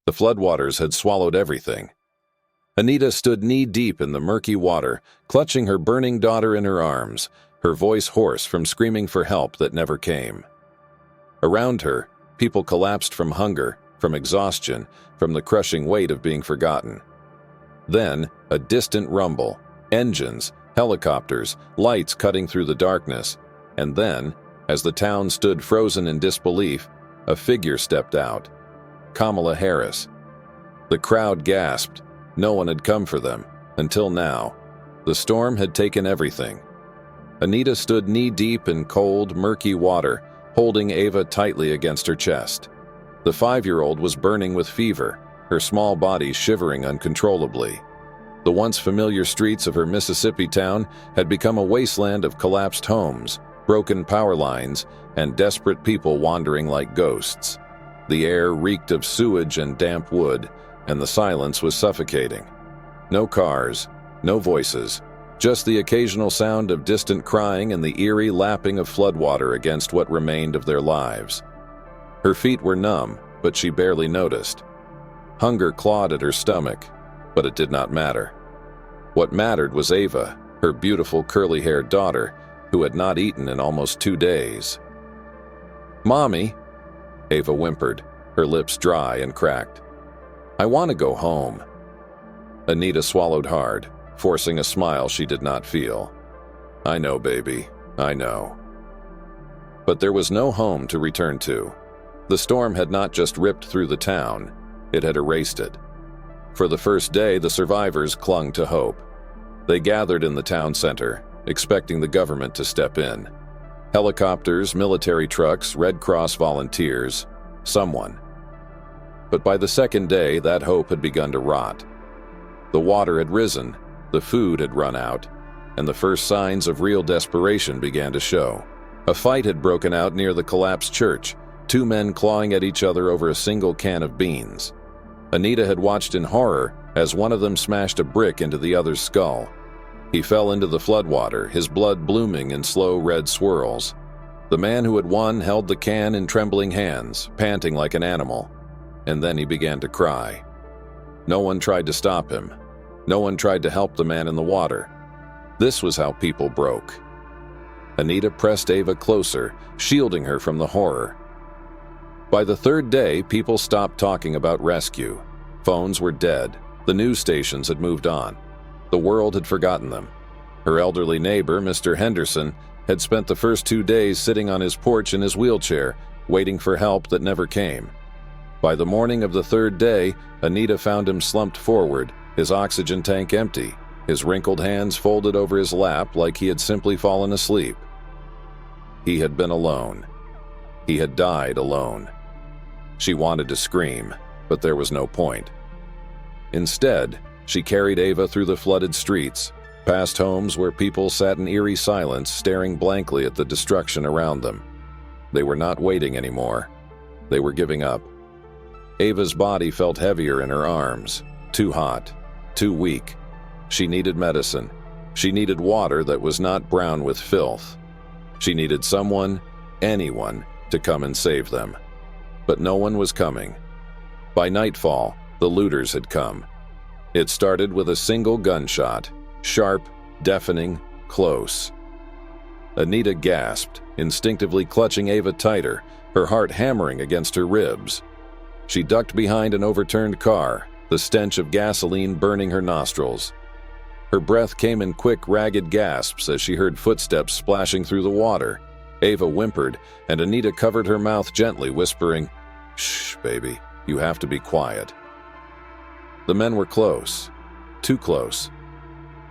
The floodwaters had swallowed everything. Anita stood knee-deep in the murky water, clutching her burning daughter in her arms, her voice hoarse from screaming for help that never came. Around her, people collapsed from hunger, from exhaustion, from the crushing weight of being forgotten. Then, a distant rumble, engines, helicopters, lights cutting through the darkness, and then, as the town stood frozen in disbelief, a figure stepped out. Kamala Harris. The crowd gasped. No one had come for them, until now. The storm had taken everything. Anita stood knee-deep in cold, murky water, holding Ava tightly against her chest. The 5-year-old was burning with fever, her small body shivering uncontrollably. The once familiar streets of her Mississippi town had become a wasteland of collapsed homes, broken power lines, and desperate people wandering like ghosts. The air reeked of sewage and damp wood, and the silence was suffocating. No cars, no voices, just the occasional sound of distant crying and the eerie lapping of floodwater against what remained of their lives. Her feet were numb, but she barely noticed. Hunger clawed at her stomach, but it did not matter. What mattered was Ava, her beautiful curly-haired daughter, who had not eaten in almost 2 days. "Mommy," Ava whimpered, her lips dry and cracked. "I want to go home." Anita swallowed hard, forcing a smile she did not feel. "I know, baby, I know." But there was no home to return to. The storm had not just ripped through the town, it had erased it. For the first day, the survivors clung to hope. They gathered in the town center, expecting the government to step in. Helicopters, military trucks, Red Cross volunteers, someone. But by the second day, that hope had begun to rot. The water had risen, the food had run out, and the first signs of real desperation began to show. A fight had broken out near the collapsed church, 2 men clawing at each other over a single can of beans. Anita had watched in horror as one of them smashed a brick into the other's skull. He fell into the floodwater, his blood blooming in slow red swirls. The man who had won held the can in trembling hands, panting like an animal, and then he began to cry. No one tried to stop him. No one tried to help the man in the water. This was how people broke. Anita pressed Ava closer, shielding her from the horror. By the 3rd day, people stopped talking about rescue. Phones were dead. The news stations had moved on. The world had forgotten them. Her elderly neighbor, Mr. Henderson, had spent the first 2 days sitting on his porch in his wheelchair, waiting for help that never came. By the morning of the 3rd day, Anita found him slumped forward, his oxygen tank empty, his wrinkled hands folded over his lap like he had simply fallen asleep. He had been alone. He had died alone. She wanted to scream, but there was no point. Instead, she carried Ava through the flooded streets, past homes where people sat in eerie silence staring blankly at the destruction around them. They were not waiting anymore. They were giving up. Ava's body felt heavier in her arms, too hot, too weak. She needed medicine. She needed water that was not brown with filth. She needed someone, anyone, to come and save them. But no one was coming. By nightfall, the looters had come. It started with a single gunshot, sharp, deafening, close. Anita gasped, instinctively clutching Ava tighter, her heart hammering against her ribs. She ducked behind an overturned car, the stench of gasoline burning her nostrils. Her breath came in quick, ragged gasps as she heard footsteps splashing through the water. Ava whimpered, and Anita covered her mouth gently, whispering, "Shh, baby, you have to be quiet." The men were close. Too close.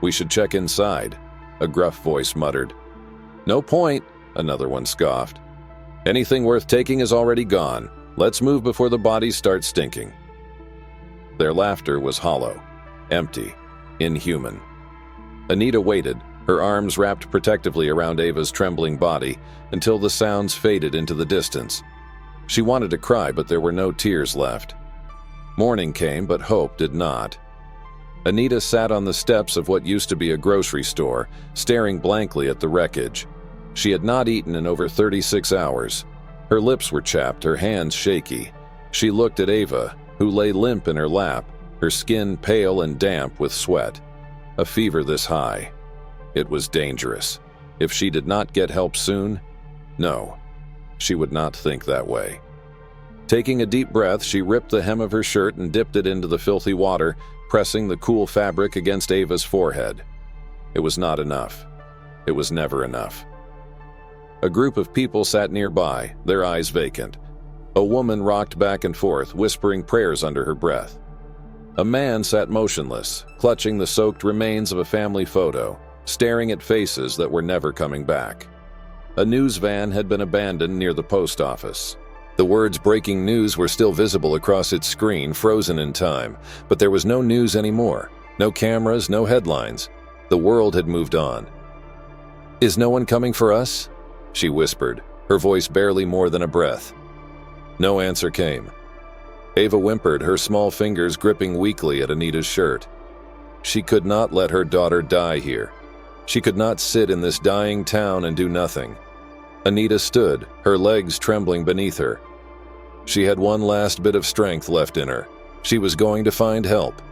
"We should check inside," a gruff voice muttered. "No point," another one scoffed. "Anything worth taking is already gone. Let's move before the bodies start stinking." Their laughter was hollow, empty, inhuman. Anita waited, her arms wrapped protectively around Ava's trembling body, until the sounds faded into the distance. She wanted to cry, but there were no tears left. Morning came, but hope did not. Anita sat on the steps of what used to be a grocery store, staring blankly at the wreckage. She had not eaten in over 36 hours. Her lips were chapped, her hands shaky. She looked at Ava, who who lay limp in her lap, her skin pale and damp with sweat. A fever this high. It was dangerous. If she did not get help soon, no, she would not think that way. Taking a deep breath, she ripped the hem of her shirt and dipped it into the filthy water, pressing the cool fabric against Ava's forehead. It was not enough. It was never enough. A group of people sat nearby, their eyes vacant. A woman rocked back and forth, whispering prayers under her breath. A man sat motionless, clutching the soaked remains of a family photo, staring at faces that were never coming back. A news van had been abandoned near the post office. The words "breaking news" were still visible across its screen, frozen in time, but there was no news anymore. No cameras, no headlines. The world had moved on. "Is no one coming for us?" she whispered, her voice barely more than a breath. No answer came. Ava whimpered, her small fingers gripping weakly at Anita's shirt. She could not let her daughter die here. She could not sit in this dying town and do nothing. Anita stood, her legs trembling beneath her. She had one last bit of strength left in her. She was going to find help,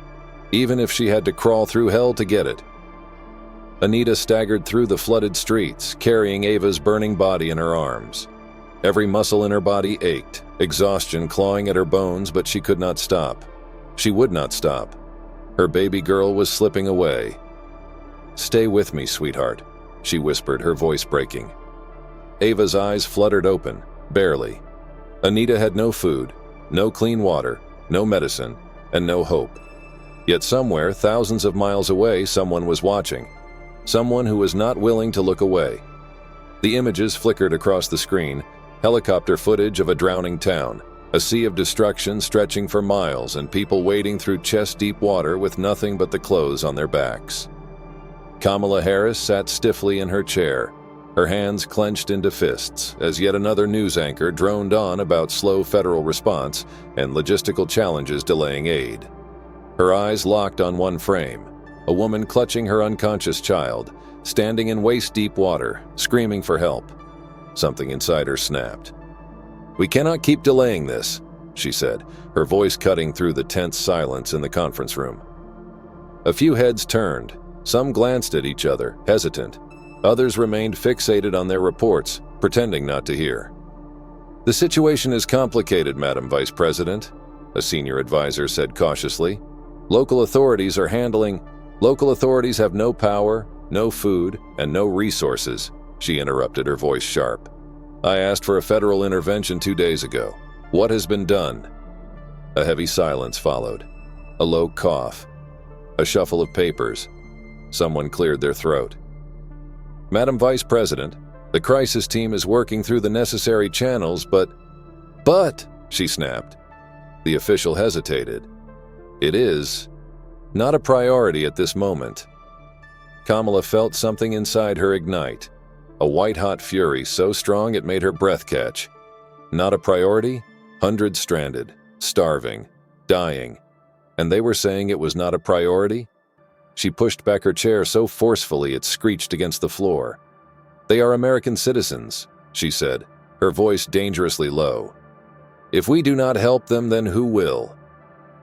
even if she had to crawl through hell to get it. Anita staggered through the flooded streets, carrying Ava's burning body in her arms. Every muscle in her body ached, exhaustion clawing at her bones, but she could not stop. She would not stop. Her baby girl was slipping away. "Stay with me, sweetheart," she whispered, her voice breaking. Ava's eyes fluttered open, barely. Anita had no food, no clean water, no medicine, and no hope. Yet somewhere, thousands of miles away, someone was watching. Someone who was not willing to look away. The images flickered across the screen, helicopter footage of a drowning town, a sea of destruction stretching for miles and people wading through chest-deep water with nothing but the clothes on their backs. Kamala Harris sat stiffly in her chair, her hands clenched into fists, as yet another news anchor droned on about slow federal response and logistical challenges delaying aid. Her eyes locked on one frame, a woman clutching her unconscious child, standing in waist-deep water, screaming for help. Something inside her snapped. "We cannot keep delaying this," she said, her voice cutting through the tense silence in the conference room. A few heads turned. Some glanced at each other, hesitant. Others remained fixated on their reports, pretending not to hear. "The situation is complicated, Madam Vice President," a senior advisor said cautiously. Local authorities have no power, no food, and no resources," she interrupted, her voice sharp. "I asked for a federal intervention 2 days ago. What has been done?" A heavy silence followed. A low cough. A shuffle of papers. Someone cleared their throat. "Madam Vice President, the crisis team is working through the necessary channels, but, she snapped. The official hesitated. "It is not a priority at this moment." Kamala felt something inside her ignite, a white-hot fury so strong it made her breath catch. Not a priority? Hundreds stranded, starving, dying. And they were saying it was not a priority? She pushed back her chair so forcefully it screeched against the floor. "They are American citizens," she said, her voice dangerously low. "If we do not help them, then who will?"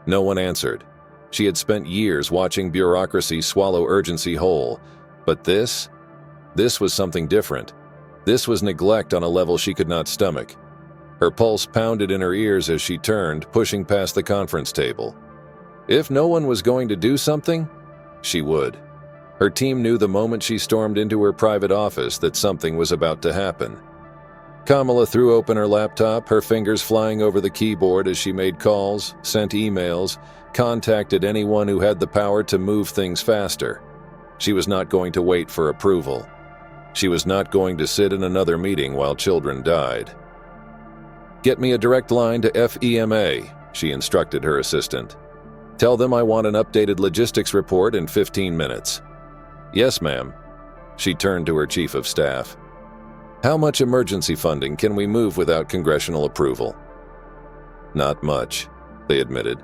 No one answered. She had spent years watching bureaucracy swallow urgency whole. But this was something different. This was neglect on a level she could not stomach. Her pulse pounded in her ears as she turned, pushing past the conference table. If no one was going to do something, she would. Her team knew the moment she stormed into her private office that something was about to happen. Kamala threw open her laptop, her fingers flying over the keyboard as she made calls, sent emails, contacted anyone who had the power to move things faster. She was not going to wait for approval. She was not going to sit in another meeting while children died. "Get me a direct line to FEMA," she instructed her assistant. "Tell them I want an updated logistics report in 15 minutes. "Yes, ma'am." She turned to her chief of staff. "How much emergency funding can we move without congressional approval?" "Not much," they admitted.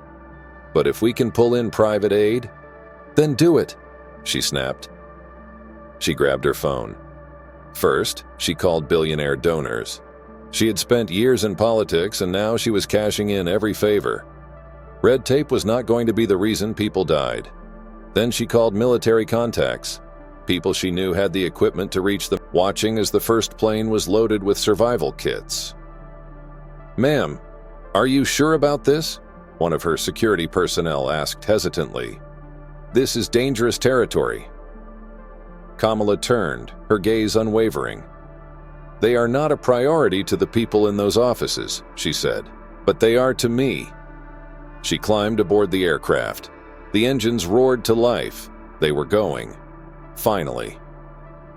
"But if we can pull in private aid, then do it," she snapped. She grabbed her phone. First, she called billionaire donors. She had spent years in politics and now she was cashing in every favor. Red tape was not going to be the reason people died. Then she called military contacts, people she knew had the equipment to reach them, watching as the first plane was loaded with survival kits. "Ma'am, are you sure about this?" one of her security personnel asked hesitantly. "This is dangerous territory." Kamala turned, her gaze unwavering. "They are not a priority to the people in those offices," she said, "but they are to me." She climbed aboard the aircraft. The engines roared to life. They were going. Finally.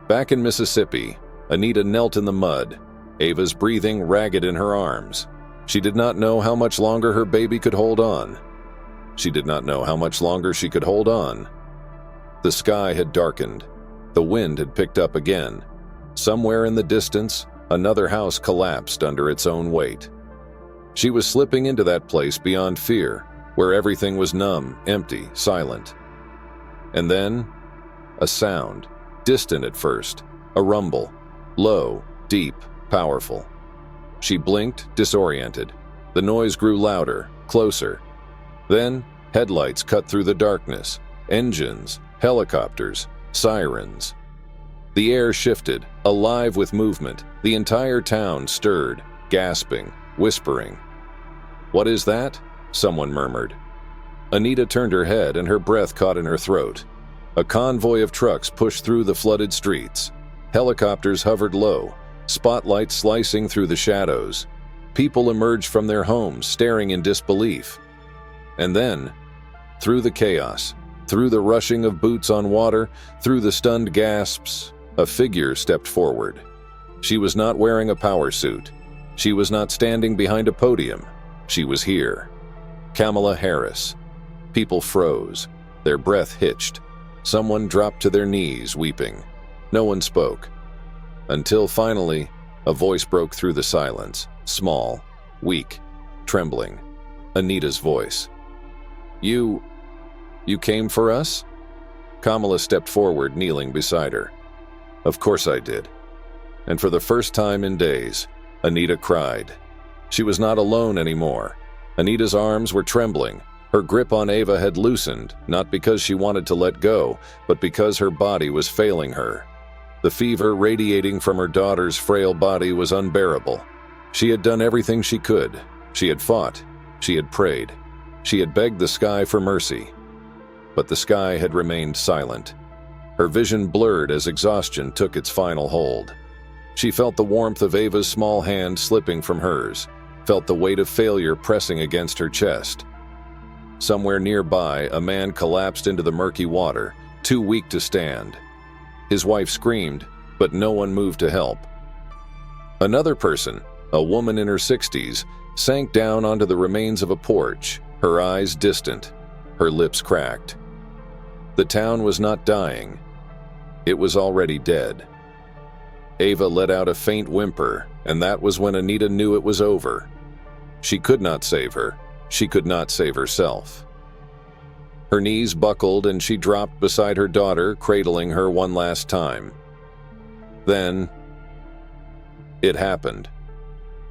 Back in Mississippi, Anita knelt in the mud, Ava's breathing ragged in her arms. She did not know how much longer her baby could hold on. She did not know how much longer she could hold on. The sky had darkened. The wind had picked up again. Somewhere in the distance, another house collapsed under its own weight. She was slipping into that place beyond fear, where everything was numb, empty, silent. And then, a sound, distant at first, a rumble, low, deep, powerful. She blinked, disoriented. The noise grew louder, closer. Then, headlights cut through the darkness, engines, helicopters, sirens. The air shifted, alive with movement. The entire town stirred, gasping, whispering. "What is that?" someone murmured. Anita turned her head and her breath caught in her throat. A convoy of trucks pushed through the flooded streets. Helicopters hovered low, spotlights slicing through the shadows. People emerged from their homes, staring in disbelief. And then, through the chaos, through the rushing of boots on water, through the stunned gasps, a figure stepped forward. She was not wearing a power suit. She was not standing behind a podium. She was here. Kamala Harris. People froze. Their breath hitched. Someone dropped to their knees, weeping. No one spoke. Until finally, a voice broke through the silence. Small, weak, trembling. Anita's voice. You came for us?" Kamala stepped forward, kneeling beside her. "Of course I did." And for the first time in days, Anita cried. She was not alone anymore. Anita's arms were trembling. Her grip on Ava had loosened, not because she wanted to let go, but because her body was failing her. The fever radiating from her daughter's frail body was unbearable. She had done everything she could. She had fought. She had prayed. She had begged the sky for mercy. But the sky had remained silent. Her vision blurred as exhaustion took its final hold. She felt the warmth of Ava's small hand slipping from hers, felt the weight of failure pressing against her chest. Somewhere nearby, a man collapsed into the murky water, too weak to stand. His wife screamed, but no one moved to help. Another person, a woman in her 60s, sank down onto the remains of a porch, her eyes distant, her lips cracked. The town was not dying. It was already dead. Ava let out a faint whimper, and that was when Anita knew it was over. She could not save her. She could not save herself. Her knees buckled and she dropped beside her daughter, cradling her one last time. Then, it happened.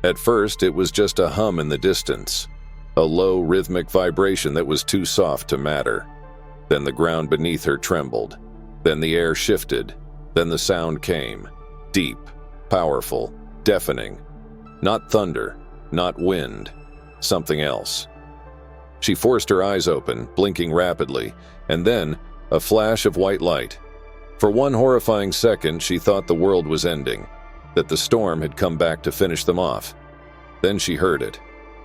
At first, it was just a hum in the distance, a low rhythmic vibration that was too soft to matter. Then the ground beneath her trembled. Then the air shifted. Then the sound came. Deep, powerful, deafening. Not thunder, not wind, something else. She forced her eyes open, blinking rapidly, and then a flash of white light. For one horrifying second, she thought the world was ending, that the storm had come back to finish them off. Then she heard it,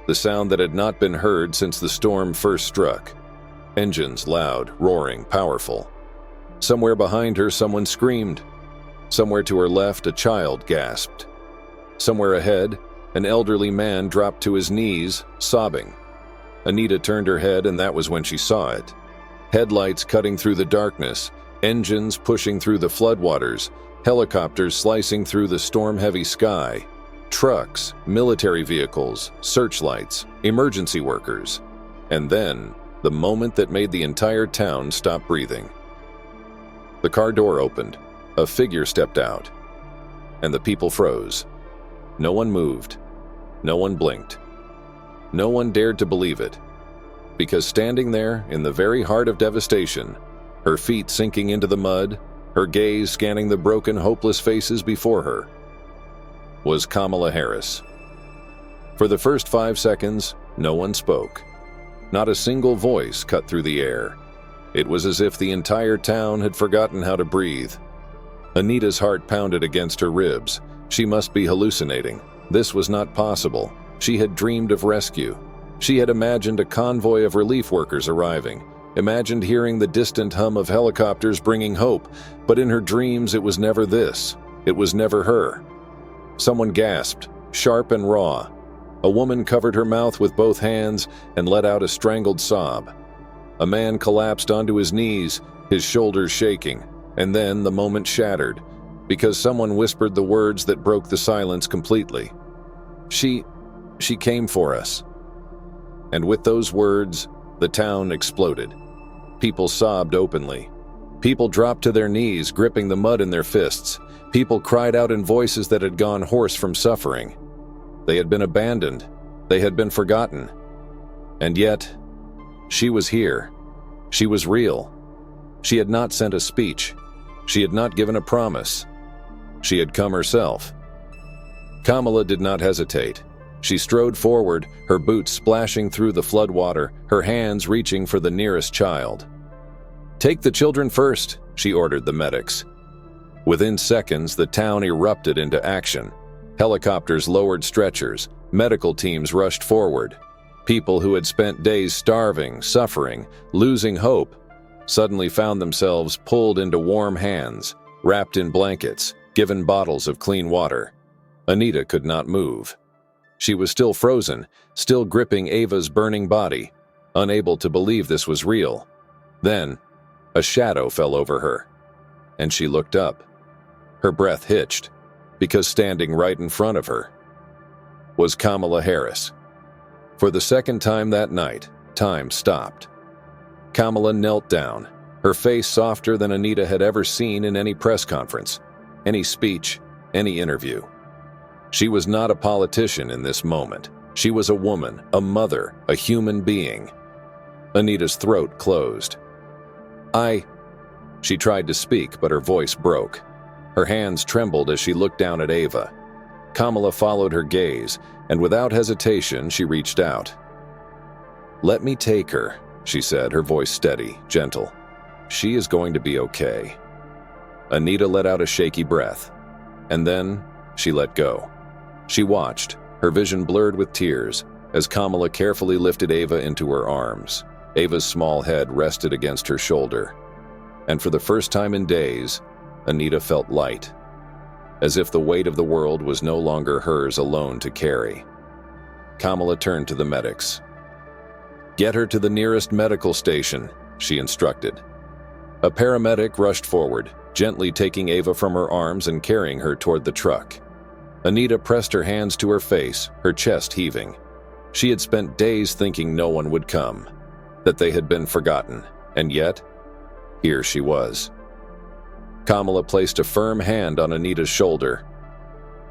the sound that had not been heard since the storm first struck. Engines loud, roaring, powerful. Somewhere behind her, someone screamed. Somewhere to her left, a child gasped. Somewhere ahead, an elderly man dropped to his knees, sobbing. Anita turned her head, and that was when she saw it. Headlights cutting through the darkness, engines pushing through the floodwaters, helicopters slicing through the storm-heavy sky, trucks, military vehicles, searchlights, emergency workers. And then, the moment that made the entire town stop breathing. The car door opened. A figure stepped out. And the people froze. No one moved. No one blinked. No one dared to believe it. because standing there in the very heart of devastation, her feet sinking into the mud, her gaze scanning the broken, hopeless faces before her, was Kamala Harris. For the first 5 seconds, no one spoke. Not a single voice cut through the air. It was as if the entire town had forgotten how to breathe. Anita's heart pounded against her ribs. She must be hallucinating. This was not possible. She had dreamed of rescue. She had imagined a convoy of relief workers arriving, imagined hearing the distant hum of helicopters bringing hope, but in her dreams it was never this. It was never her. Someone gasped, sharp and raw. A woman covered her mouth with both hands and let out a strangled sob. A man collapsed onto his knees, his shoulders shaking, and then the moment shattered, because someone whispered the words that broke the silence completely. She came for us. And with those words, the town exploded. People sobbed openly. People dropped to their knees, gripping the mud in their fists. People cried out in voices that had gone hoarse from suffering. They had been abandoned. They had been forgotten. And yet, she was here. She was real. She had not sent a speech. She had not given a promise. She had come herself. Kamala did not hesitate. She strode forward, her boots splashing through the floodwater, her hands reaching for the nearest child. "Take the children first," she ordered the medics. Within seconds, the town erupted into action. Helicopters lowered stretchers, medical teams rushed forward. People who had spent days starving, suffering, losing hope, suddenly found themselves pulled into warm hands, wrapped in blankets, given bottles of clean water. Anita could not move. She was still frozen, still gripping Ava's burning body, unable to believe this was real. Then, a shadow fell over her, and she looked up. Her breath hitched, because standing right in front of her was Kamala Harris. For the second time that night, time stopped. Kamala knelt down, her face softer than Anita had ever seen in any press conference, any speech, any interview. She was not a politician in this moment. She was a woman, a mother, a human being. Anita's throat closed. She tried to speak, but her voice broke. Her hands trembled as she looked down at Ava. Kamala followed her gaze, and without hesitation, she reached out. "Let me take her," she said, her voice steady, gentle. "She is going to be okay." Anita let out a shaky breath, and then she let go. She watched, her vision blurred with tears, as Kamala carefully lifted Ava into her arms. Ava's small head rested against her shoulder. And for the first time in days, Anita felt light, as if the weight of the world was no longer hers alone to carry. Kamala turned to the medics. "Get her to the nearest medical station," she instructed. A paramedic rushed forward, gently taking Ava from her arms and carrying her toward the truck. Anita pressed her hands to her face, her chest heaving. She had spent days thinking no one would come, that they had been forgotten, and yet, here she was. Kamala placed a firm hand on Anita's shoulder.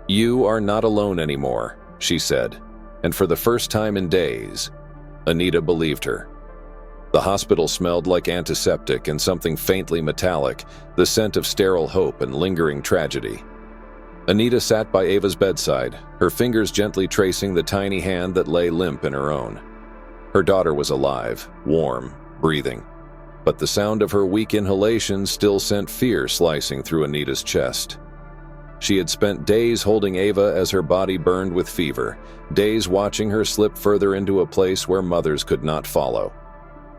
"You are not alone anymore," she said, and for the first time in days, Anita believed her. The hospital smelled like antiseptic and something faintly metallic, the scent of sterile hope and lingering tragedy. Anita sat by Ava's bedside, her fingers gently tracing the tiny hand that lay limp in her own. Her daughter was alive, warm, breathing, but the sound of her weak inhalations still sent fear slicing through Anita's chest. She had spent days holding Ava as her body burned with fever, days watching her slip further into a place where mothers could not follow.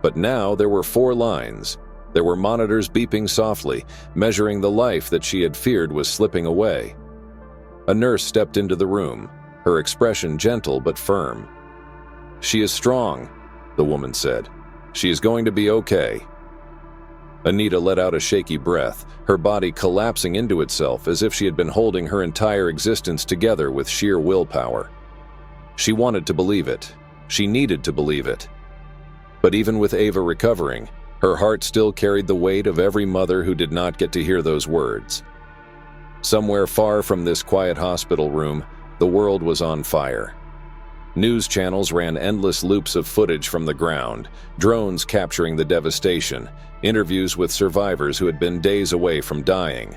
But now there were 4 lines. There were monitors beeping softly, measuring the life that she had feared was slipping away. A nurse stepped into the room, her expression gentle but firm. "She is strong," the woman said. "She is going to be okay." Anita let out a shaky breath, her body collapsing into itself as if she had been holding her entire existence together with sheer willpower. She wanted to believe it. She needed to believe it. But even with Ava recovering, her heart still carried the weight of every mother who did not get to hear those words. Somewhere far from this quiet hospital room, the world was on fire. News channels ran endless loops of footage from the ground, drones capturing the devastation, interviews with survivors who had been days away from dying.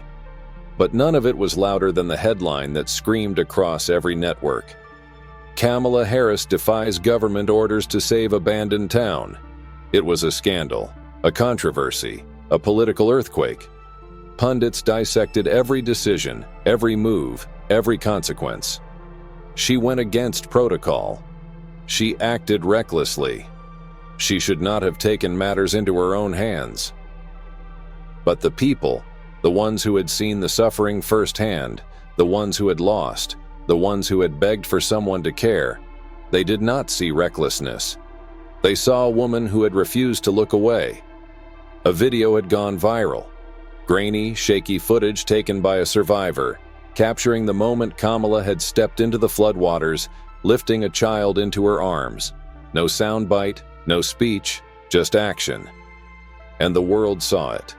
But none of it was louder than the headline that screamed across every network. Kamala Harris defies government orders to save abandoned town. It was a scandal, a controversy, a political earthquake. Pundits dissected every decision, every move, every consequence. She went against protocol. She acted recklessly. She should not have taken matters into her own hands. But the people, the ones who had seen the suffering firsthand, the ones who had lost, the ones who had begged for someone to care, they did not see recklessness. They saw a woman who had refused to look away. A video had gone viral. Grainy, shaky footage taken by a survivor, capturing the moment Kamala had stepped into the floodwaters, lifting a child into her arms. No soundbite, no speech, just action. And the world saw it.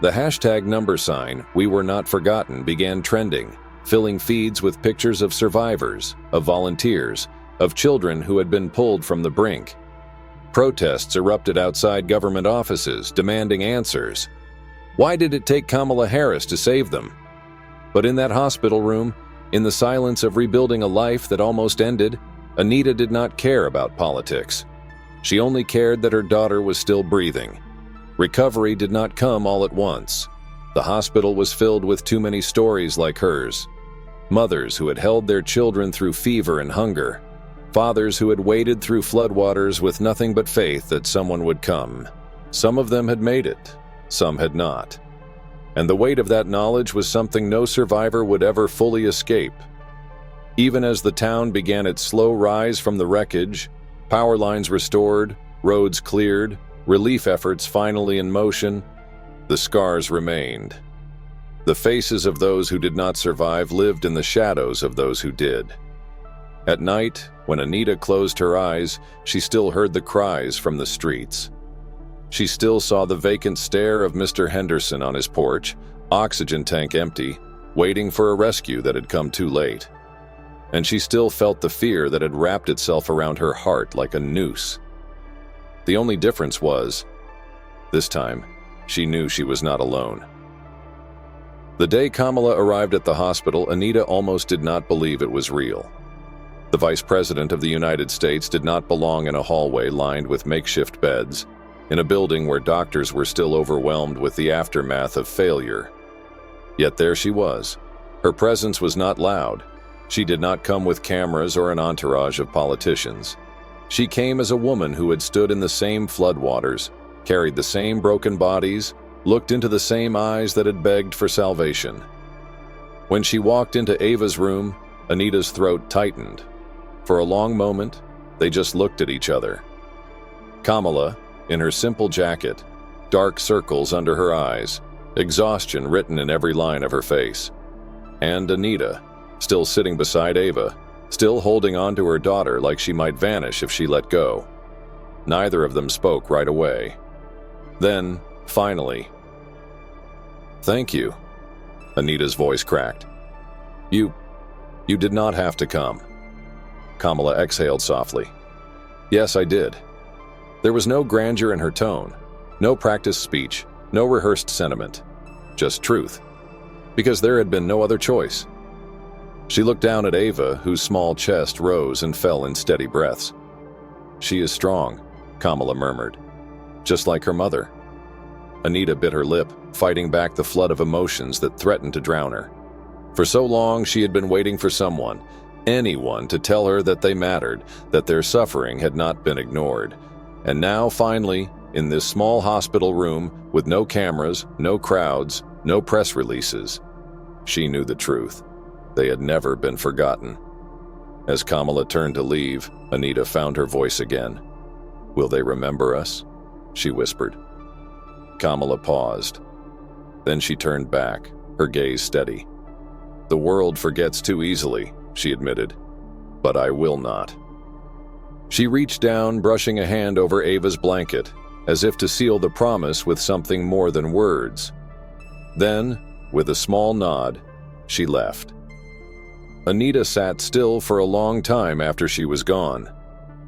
The hashtag number sign, "We Were Not Forgotten," began trending, filling feeds with pictures of survivors, of volunteers, of children who had been pulled from the brink. Protests erupted outside government offices, demanding answers. Why did it take Kamala Harris to save them? But in that hospital room, in the silence of rebuilding a life that almost ended, Anita did not care about politics. She only cared that her daughter was still breathing. Recovery did not come all at once. The hospital was filled with too many stories like hers. Mothers who had held their children through fever and hunger. Fathers who had waded through floodwaters with nothing but faith that someone would come. Some of them had made it, some had not. And the weight of that knowledge was something no survivor would ever fully escape. Even as the town began its slow rise from the wreckage, power lines restored, roads cleared, relief efforts finally in motion, the scars remained. The faces of those who did not survive lived in the shadows of those who did. At night, when Anita closed her eyes, she still heard the cries from the streets. She still saw the vacant stare of Mr. Henderson on his porch, oxygen tank empty, waiting for a rescue that had come too late. And she still felt the fear that had wrapped itself around her heart like a noose. The only difference was, this time, she knew she was not alone. The day Kamala arrived at the hospital, Anita almost did not believe it was real. The Vice President of the United States did not belong in a hallway lined with makeshift beds, in a building where doctors were still overwhelmed with the aftermath of failure. Yet there she was. Her presence was not loud. She did not come with cameras or an entourage of politicians. She came as a woman who had stood in the same floodwaters, carried the same broken bodies, looked into the same eyes that had begged for salvation. When she walked into Ava's room, Anita's throat tightened. For a long moment, they just looked at each other. Kamala, in her simple jacket, dark circles under her eyes, exhaustion written in every line of her face. And Anita, still sitting beside Ava, still holding on to her daughter like she might vanish if she let go. Neither of them spoke right away. Then, finally, "Thank you," Anita's voice cracked. You did not have to come." Kamala exhaled softly. "Yes, I did." There was no grandeur in her tone, no practiced speech, no rehearsed sentiment, just truth, because there had been no other choice. She looked down at Ava, whose small chest rose and fell in steady breaths. "She is strong," Kamala murmured, "just like her mother." Anita bit her lip, fighting back the flood of emotions that threatened to drown her. For so long, she had been waiting for someone, anyone, to tell her that they mattered, that their suffering had not been ignored. And now, finally, in this small hospital room, with no cameras, no crowds, no press releases, she knew the truth. They had never been forgotten. As Kamala turned to leave, Anita found her voice again. "Will they remember us?" she whispered. Kamala paused. Then she turned back, her gaze steady. "The world forgets too easily," she admitted, "but I will not." She reached down, brushing a hand over Ava's blanket, as if to seal the promise with something more than words. Then, with a small nod, she left. Anita sat still for a long time after she was gone,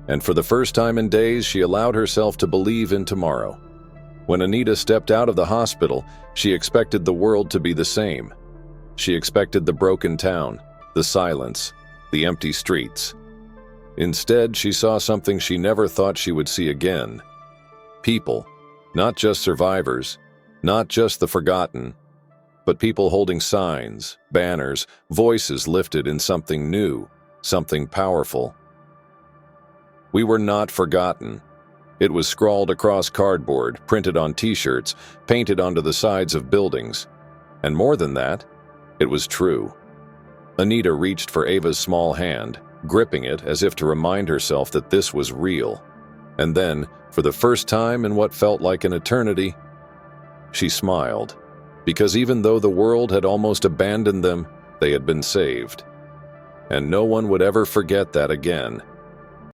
and for the first time in days she allowed herself to believe in tomorrow. When Anita stepped out of the hospital, she expected the world to be the same. She expected the broken town, the silence, the empty streets. Instead, she saw something she never thought she would see again. People, not just survivors, not just the forgotten, but people holding signs, banners, voices lifted in something new, something powerful. We were not forgotten. It was scrawled across cardboard, printed on t-shirts, painted onto the sides of buildings. And more than that, it was true. Anita reached for Ava's small hand, gripping it as if to remind herself that this was real. And then, for the first time in what felt like an eternity, she smiled, because even though the world had almost abandoned them, they had been saved. And no one would ever forget that again.